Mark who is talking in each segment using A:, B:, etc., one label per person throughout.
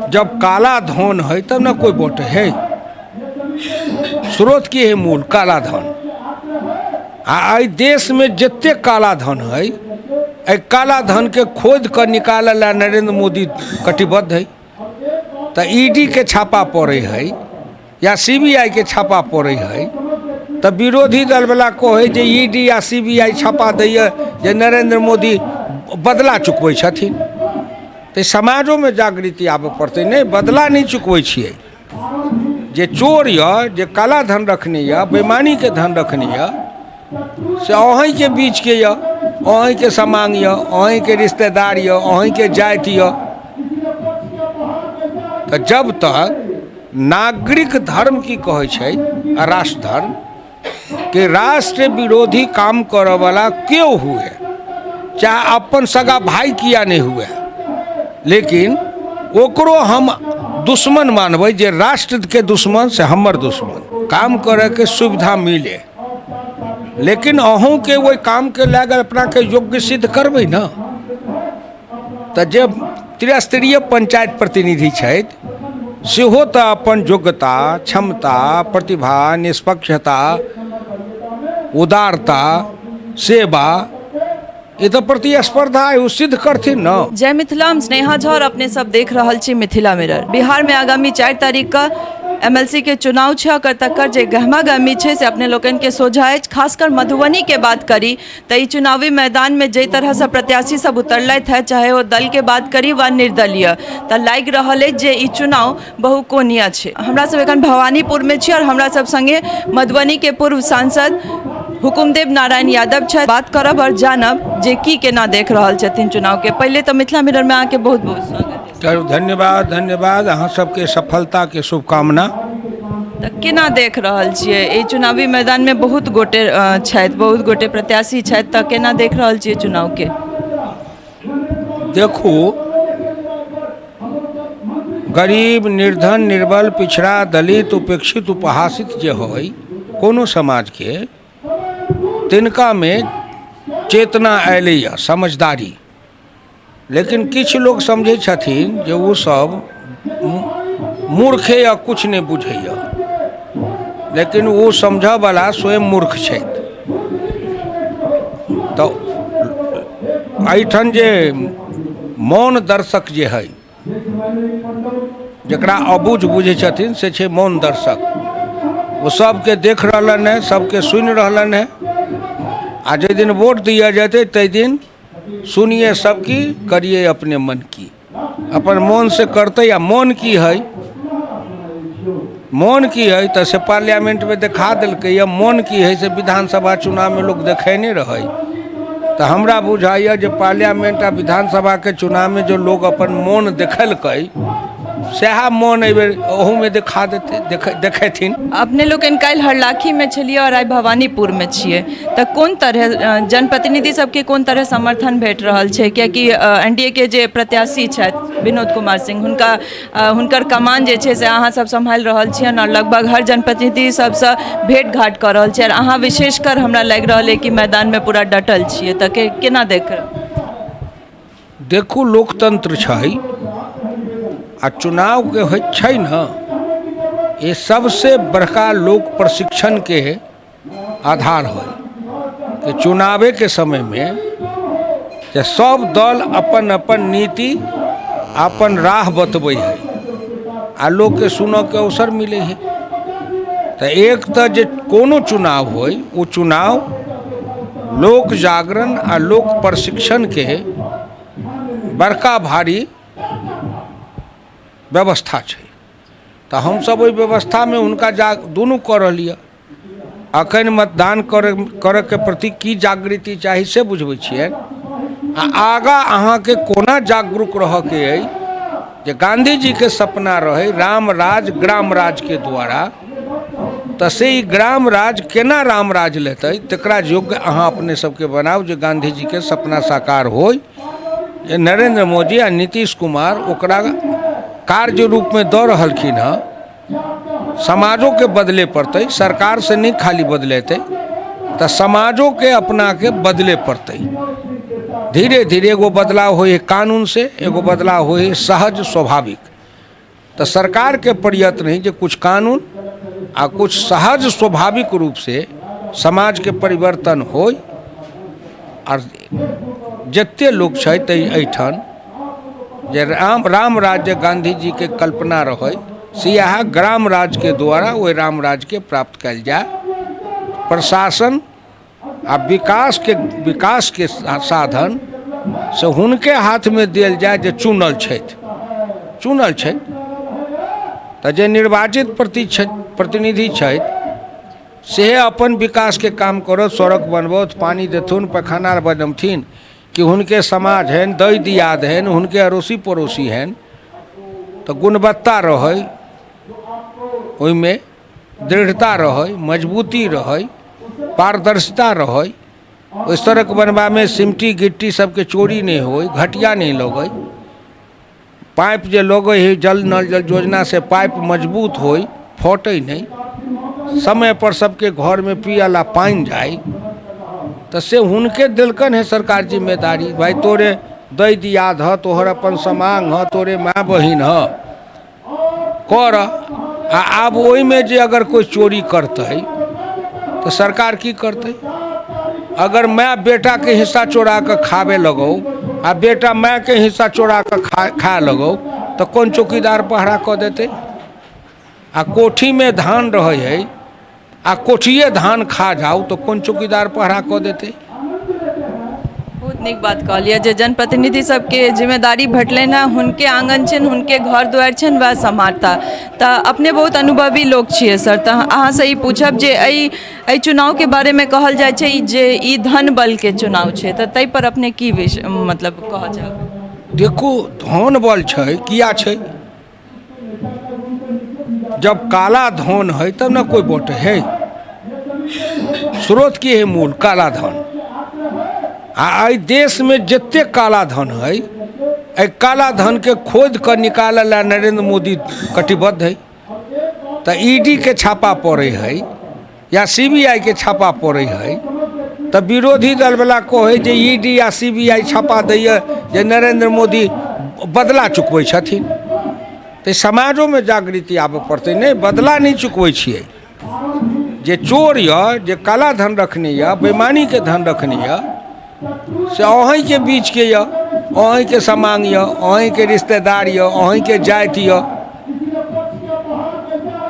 A: जब काला धन है तब ना कोई वोट है। स्रोत की है मूल काला धन। आ देश में जिते काला धन है, काला धन के खोद कर निकाल ला नरेंद्र मोदी कटिबद्ध है। तो ईडी के छापा पड़े है या सीबीआई के छापा पड़े है, तो विरोधी दल वाला कहे जे ईडी या सीबीआई छापा दैए जे नरेंद्र मोदी बदला चुकबै छथिन। तो समाजों में जागृति आबे पड़ते। नहीं, बदला नहीं चुकबै छियै। जे चोर या जे काला धन रखने या बेईमानी के धन रखने या से अहीं के बीच के या अहीं के समांग या अहीं के रिश्तेदार या अहीं के जाति या। तो जब तक नागरिक धर्म की कहे छै राष्ट्र धर्म के राष्ट्र विरोधी काम करे वाला क्यों हुए, चाहे अपन सगा भाई किया नहीं हुए, लेकिन ओकरो हम दुश्मन मानबै जे राष्ट्र के दुश्मन से हमर दुश्मन काम करे के सुविधा मिले। लेकिन अहूँ के वही काम के लागल अपना के योग्य सिद्ध करबै ना। तो जब त्रिस्तरीय पंचायत प्रतिनिधि छथि सेहो तो अपन योग्यता, क्षमता, प्रतिभा, निष्पक्षता, उदारता, सेवा, ये तो प्रतिस्पर्धा है, वो सिद्ध करथिन ना।
B: जय मिथिला, हम स्नेहा झा और अपने सब देख रहल छी मिथिला मिरर। बिहार में आगामी 4 तारीख का एमएलसी के चुनाव छे। तकर जे गहमा गहमी छे से अपने लोगन के सोझाए। खासकर मधुबनी के बात करी तो ई चुनावी मैदान में जे तरह से प्रत्याशी सब उतरलथि है, चाहे वो दल के बात करी व निर्दलीय, तो लागि रहल है जे ई चुनाव बहुकोणीय छे। हमरा सब एखन भवानीपुर में छी और हमरा सब संगे मधुबनी के पूर्व सांसद हुकुमदेव नारायण यादव छथि। बात करब और जानब जे की केना देख रहल छथिन चुनाव के। पहले तो मिथिला मिरर में आके बहुत बहुत स्वागत है।
A: धन्यवाद धन्यवाद। अहाँ सबके सफलता के शुभकामना।
B: तो केना देख रहल छियै ई चुनावी मैदान में बहुत गोटे छथि, बहुत गोटे प्रत्याशी छथि, तो केना देख रहल छियै चुनाव के?
A: देखू, गरीब, निर्धन, निर्बल, पिछड़ा, दलित, उपेक्षित, उपहासित जे होय कोनो समाज के, तिनका में चेतना अयलैया, समझदारी। लेकिन किछ लोग समझे छथिन जे वो सब मूर्खे या कुछ नहीं बुझैया, लेकिन वो समझ वाला स्वयं मूर्ख छथि। तो एहिठाम जे मौन दर्शक जे है, जकरा अबूझ बुझे छथिन से छै मौन दर्शक। वो सबके देख रहलन है, सबके सुनि रहलन है। आ जे दिन वोट दिया जाते तै दिन सुनिए सबकी, करिए अपने मन की। अपन मन से करते या मौन की है, मौन की है तो से पार्लियामेंट में दिखा दिलकै या मौन की है से विधानसभा चुनाव में लोग देखेने रहे। तो हमरा बुझाइया जे पार्लियामेंट आ विधानसभा के चुनाव में जो लोग अपन मौन देखलकै सएह मौन एहिबेर ओहू में दिखा देखेथिन।
B: अपने लोग काल्हि हरलाखी में छलिए और आइ भवानीपुर में छिए, तो कोन तरह जनप्रतिनिधि सबके कोन तरह समर्थन भेट रहल छै? कियाकि एनडीए के जे प्रत्याशी छथि विनोद कुमार सिंह, हुनकर कमान जे छै से अहाँ सब सम्हालि रहल छियनि और लगभग हर जनप्रतिनिधि सबसँ भेंट घाट कऽ रहल छियनि। अहाँ विशेषकर हमरा लागि रहल है कि मैदान में पूरा डटल छिए, तो केना देख?
A: देखू, लोकतंत्र छै आ चुनाव के होइ छै न, ये सबसे बड़का लोक प्रशिक्षण के आधार है कि चुनावे के समय में जे सब दल अपन अपन नीति, अपन राह बतबै है आ लोग के सुनऽ के अवसर मिले है। तो एक तो जे कोनो चुनाव होय, वो चुनाव लोक जागरण आ लोक प्रशिक्षण के बड़का भारी व्यवस्था छै। तो हम सब ओहि व्यवस्था में हुनका दुनू कर रहिए। अखन मतदान करे के प्रति की जागृति चाही से बुझबै छियै। आगा अहाँ के कोना जागरूक रह के अइ जे गांधी जी के सपना रहे राम राज ग्राम राज के द्वारा, तो से ग्राम राज केना राम राज लेतै तकरा योग्य अहाँ अपने सबके बनाउ जे गांधी जी के सपना साकार होय। नरेंद्र मोदी आ नीतीश कुमार ओकरा कार्य रूप में दऽ रहलखिन हँ। समाजों के बदले पड़ते, सरकार से नहीं खाली बदलेते, तो समाजों के अपना के बदले पड़ते। धीरे धीरे एगो बदलाव हो कानून से, एगो बदलाव हो सहज स्वाभाविक। तो सरकार के प्रयत्न है जो कुछ कानून आ कुछ सहज स्वाभाविक रूप से समाज के परिवर्तन हो और जत्ते लोग एठन जे राम राज्य गांधी जी के कल्पना रहे से यह ग्राम राज के द्वारा वो राम राज के प्राप्त कल जाए। प्रशासन आ विकास के साधन से हुनके हाथ में दिल जाए जे चुनल छथि तो जे निर्वाचित प्रतिनिधि छथि से अपन विकास के काम करत, सड़क बनबौत, पानी देथुन, पैखाना बनमथिन कि हुनके समाज हैं, दई दियाद हैं, हुनके अड़ोसी पड़ोसी हैं, तो गुणवत्ता रहे, ओइमे दृढ़ता रहे, मजबूती रहे, पारदर्शिता रहे। ओइ सड़क बनवा में सिमटी गिट्टी सबके चोरी नहीं हो, घटिया नहीं लगे, पाइप जे लगे है जल नल जल योजना से पाइप मजबूत हो, फटे नहीं, समय पर सबके घर में पियला पानी जाए, तो से हुनके दिलकन है सरकार जिम्मेदारी। भाई तोरे दई दियाद ह, तोहर अपन समांग ह, तोरे माँ बहिन ह कर। अब ओई में जे अगर कोई चोरी करते तो सरकार की करते? अगर मैं बेटा के हिस्सा चोरा कर खावे लगो आ बेटा मैं के हिस्सा चोरा कर खा लगो तो कौन चौकीदार पहरा कर देते? आ कोठी में धान रहे है आ कोठिए धान खा जाओ तो कौन चौकीदार पहरा कर देते?
B: बहुत नीक बात कहलिए जे जनप्रतिनिधि सबके जिम्मेदारी भेटले ना, हुनके आंगन छन, हुनके घर द्वार छन, वह सम्हारता। तो अपने बहुत अनुभवी लोग छिए सर, तो अहाँ से ई पूछब जे एहि चुनाव के बारे में कहल जाय छै जे ई धन बल के चुनाव छै, तो तै पर अपने की मतलब कह जाब?
A: देखो धन बल छै, किया छै? जब काला धन है तब ना कोई वोट है। स्रोत की है मूल काला धन। आ देश में जितने काला धन है, काला धन के खोद कर निकाल ला नरेंद्र मोदी कटिबद्ध है। तो ईडी के छापा पड़े है या सीबीआई के छापा पड़े है, तो विरोधी दल वाला कहे जे ईडी या सीबीआई छापा दैए जे नरेंद्र मोदी बदला चुकबै छथिन। तो समाजों में जागृति आबे पड़ते, नहीं बदला नहीं चुकबै छियै। जे चोर या जे काला धन रखने या बेईमानी के धन रखने या से अहीं के बीच के या, अहीं के समांग या, अहीं के रिश्तेदार या, अहीं के जाति या।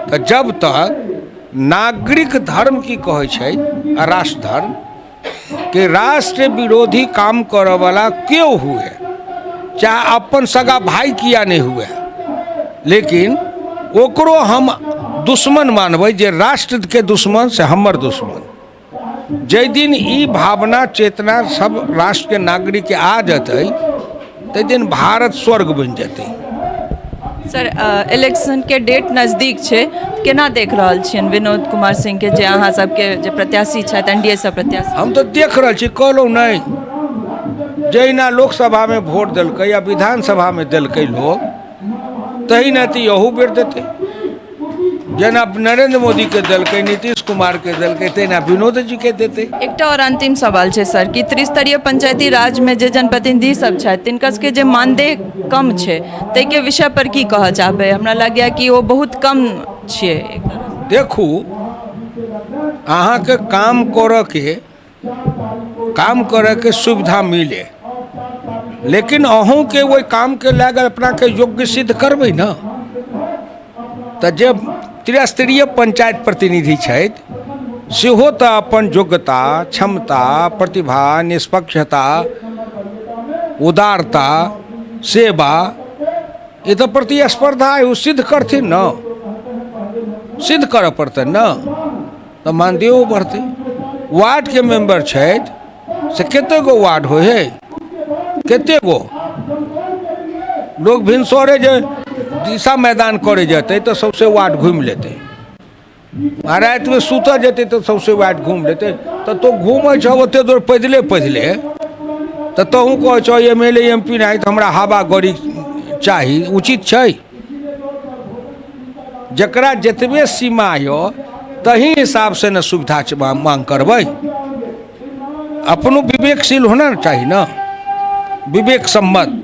A: तो जब तक नागरिक धर्म की कहे छै राष्ट्र धर्म के राष्ट्र विरोधी काम करे वाला क्यों हुए, चाहे अपन सगा भाई किया नहीं हुए, लेकिन ओकरो हम दुश्मन मानबै जे राष्ट्र के दुश्मन से हमर दुश्मन। जै दिन ई भावना चेतना सब राष्ट्र के नागरिक के आ जते तै दिन भारत स्वर्ग बन जते।
B: सर इलेक्शन के डेट नजदीक छै, केना देख रहल छियन विनोद कुमार सिंह के जे अहाँ सबके जे प्रत्याशी छथि एनडीए से प्रत्याशी?
A: हम तो देख रहल छी, कहलहुँ नहीं जहिना लोकसभा में वोट दिलकै या विधानसभा में दिलकै लोग, तहिना तो यहू बेर देते। जेना नरेंद्र मोदी के दिलकै, नीतीश कुमार के दिलकै, तहिना विनोद जी के देते।
B: एकटा और अंतिम सवाल छै सर कि त्रिस्तरीय पंचायती राज में जे जनप्रतिनिधि सब छथि तिनका सबके जे मानदेय कम छै, तै के विषय पर की कहऽ चाहबै? हमरा लागैया कि वो बहुत कम छियै।
A: देखू अहाँ के काम करे के सुविधा मिले, लेकिन अहूँ के वही काम के लेकर अपना के योग्य सिद्ध करबै ना। तो जे त्रिस्तरीय पंचायत प्रतिनिधि छथि सेहो तो अपन योग्यता, क्षमता, प्रतिभा, निष्पक्षता, उदारता, सेवा, ये तो प्रतिस्पर्धा है, वो सिद्ध करथिन ना, सिद्ध करऽ पड़तै ना, तो मानदेयो बढ़तै। वार्ड के मेंबर छथि से कते गो वार्ड हो है, कते गो लोग भिनसरे जे दिशा मैदान करे जाते तो सबसे वार्ड घूम लेते, आ रात में सुत जेते तो सबसे वार्ड घूम लेते। तो घूमे छ ओते दूर पैदले तो तहूँ कह छो एमएलए एमपी नहीं तो हमरा हवा गड़ी चाही, उचित छै? जकरा जतबे सीमा यो तही हिसाब से न सुविधा मांग करबै। अपनो विवेकशील होना चाहिए ना, विवेक सम्मत।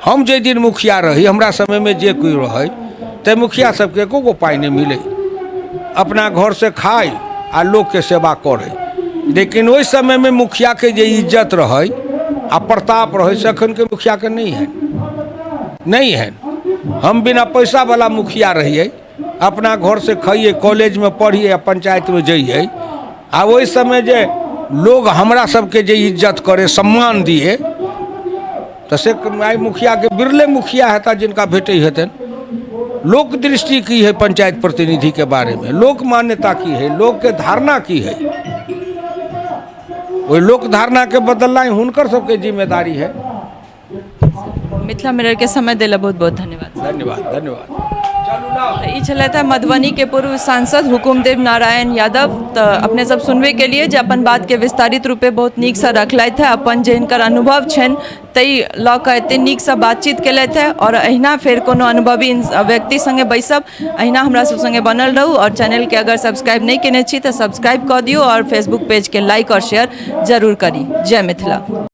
A: हम जे दिन मुखिया रही, हमरा समय में जे कोई रहे ते मुखिया सबके एको गो पाई नहीं मिले, अपना घर से खाए आ लोग के सेवा करे। लेकिन ओहि समय में मुखिया के जे इज्जत रहे आ प्रताप रहे से अखन के मुखिया के नहीं है, नहीं है। हम बिना पैसा वाला मुखिया रहिए, अपना घर से खाइए, कॉलेज में पढ़िए, पंचायत में जाइए, आ वही समय जे लोग हमरा सबके जे इज्जत करे, सम्मान दिए, तो से आई मुखिया के बिरले मुखिया हेता जिनका भेटे हेतन। लोक दृष्टि की है पंचायत प्रतिनिधि के बारे में, लोक मान्यता की है, लोक के धारणा की है, वही लोक धारणा के बदलना ही हुनकर सबके जिम्मेदारी है।
B: मिथिला मिरर के समय दिला बहुत बहुत धन्यवाद।
A: धन्यवाद धन्यवाद।
B: ई छलै था मधुबनी के पूर्व सांसद हुकुमदेव नारायण यादव। तो अपने सब सुनबे के लिए जे अपन बात के विस्तारित रूपे बहुत नीक से रखलथि है, अपन जे हिनकर अनुभव छनि तई लऽ कऽ एते नीक से बातचीत केलथि है। और अहिना फेर कोनो अनुभवी व्यक्ति संगे बैसब, अहिना हमरा सब संगे बनल रहू। और चैनल के अगर सब्सक्राइब नहीं केने छी तो सब्सक्राइब कऽ दियौ और फेसबुक पेज के लाइक और शेयर जरूर करी। जय मिथिला।